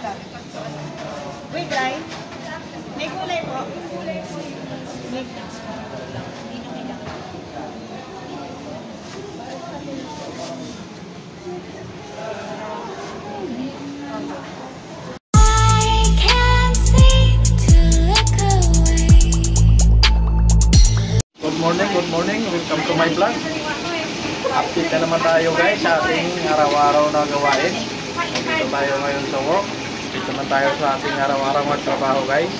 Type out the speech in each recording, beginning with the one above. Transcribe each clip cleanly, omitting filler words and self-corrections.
Wait, dry. May kulay po. May... Good morning, welcome to my vlog. Update na naman tayo guys sa ating araw-araw na gawain. Dito tayo ngayon sa work. Dito naman tayo sa ating araw-araw magtrabaho guys.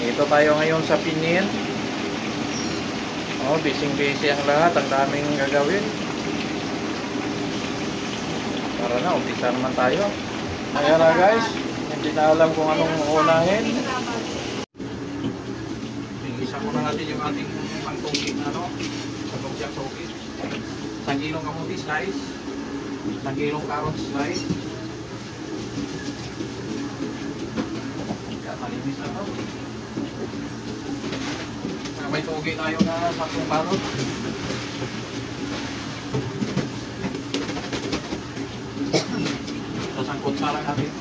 Dito tayo ngayon sa Pinin. Oh, busy ang lahat, ang daming gagawin. Tara na, umpisa naman tayo. Ayan na guys, hindi na alam kung anong unahin. Isa muna natin yung ating pangtungkit na pagtungkit. 1 kilong kamuti slice, 1 kilong carrot slice. Kaya malinis na ito. May tugi tayo na 10 carrot. Sasangkot sa lang natin.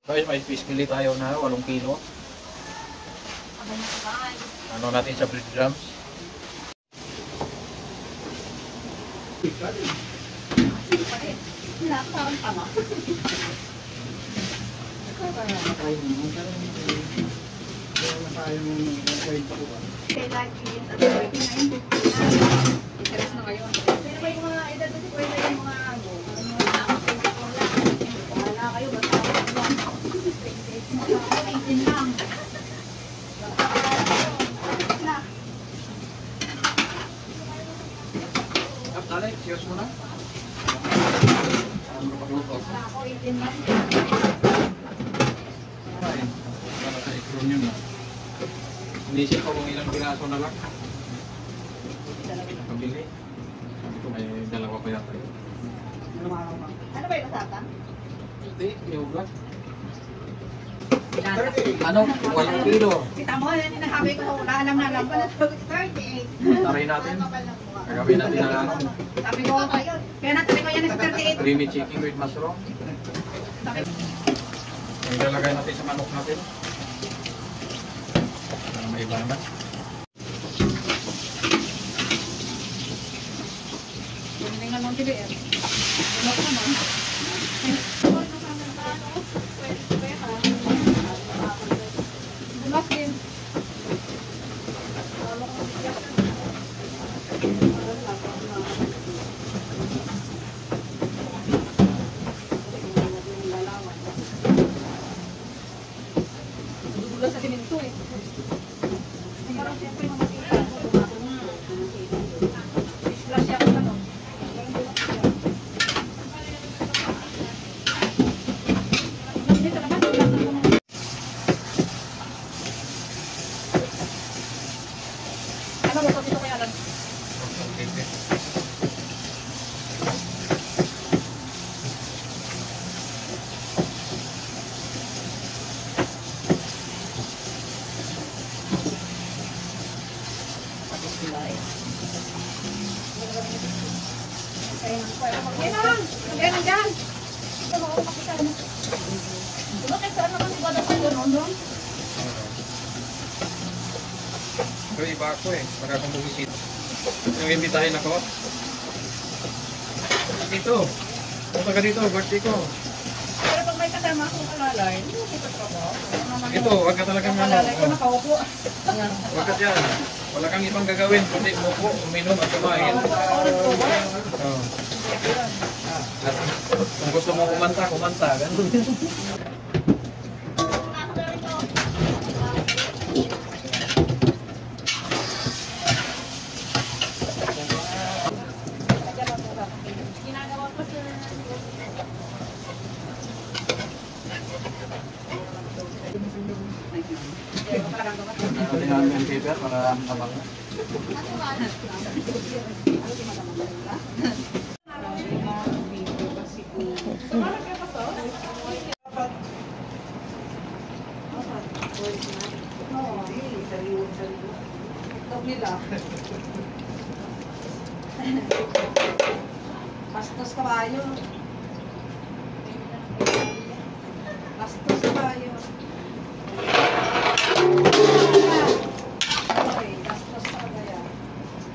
Guys, may fish fillet tayo na 8 kilo. Ano natin sa breadcrumbs? Interes na kayo. Pero may mga edad na si Kuya yung mga wala kayo ba? 18 lang. Dali, siyos mo na. Ako 18 lang. Para sa ikron yun. Inisip ko kung ilang piraso na lang. Pabili. Sabi ko may dalawa pa yata yun. Ano ba yung kasata? Hindi, yogurt. Ano? 8 kilo. Kita mo, nasabi ko na alam na lang pala 38. Taray natin. Gagawin natin ang ano. Sabi ko, kaya natabi ko yan is 38. Creamy chicken with mushroom. Yung lalagay natin sa manok natin. Para may ibanan. Tingnan mo kili eh. Manok naman. Bumak din. Dudulas sa siminto eh. Parang siyempre mamakita. Splash ako na no. Ano ba ito kaya lang? Yan dyan. Ito makapakita mo. Bakit saan naman si Badang sa doon? Pero iba ako eh. Pag akong bumisit. Yung imbitahin ako. Dito. Punta ka dito. Birthday ko. Pero pag may kasama akong alalay, hindi mo kita trabaho. Ito. Huwag ka talagang ano. Alalay ko nakaupo. Huwag ka dyan. Wala kang ibang gagawin. Kundi umupo, uminom at kumain. Oh. At kung gusto mo kumanta, kumanta. Ganun. Ginagawa ko sir. paper para abang na. Bastos kabayo. Bastos kabayo. Okay, bastos kabayo.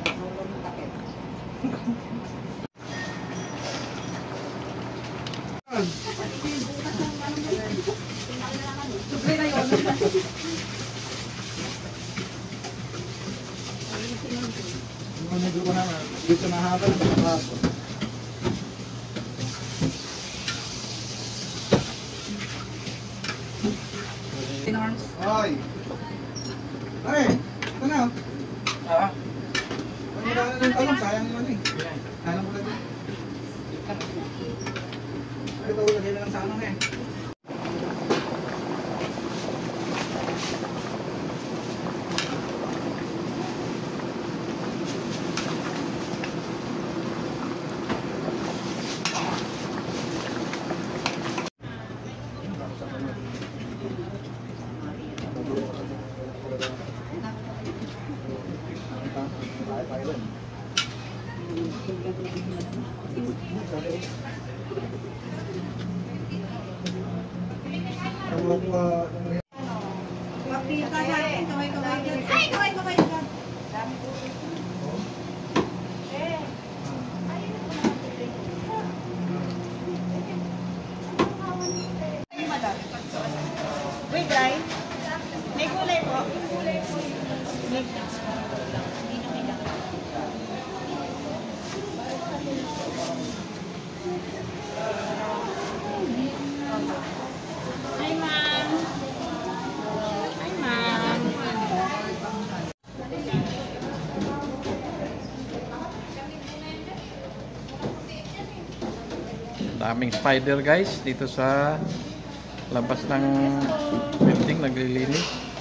Nulong takip. Tuloy na yun. Medyo ko na dito na habang sa plato. Ay! Pare, ito na. Ah, Pag magkano ng talong, sayang naman eh. Hanap mo na din. Ito, lagay na lang sa ano na eh. Makita natin, kamay-kamay dyan. Ay, kamay-kamay dyan. Wait, dry. May kulay po. Hi, ma'am. Hi, ma'am. daming spider guys dito sa labas ng building naglilinis.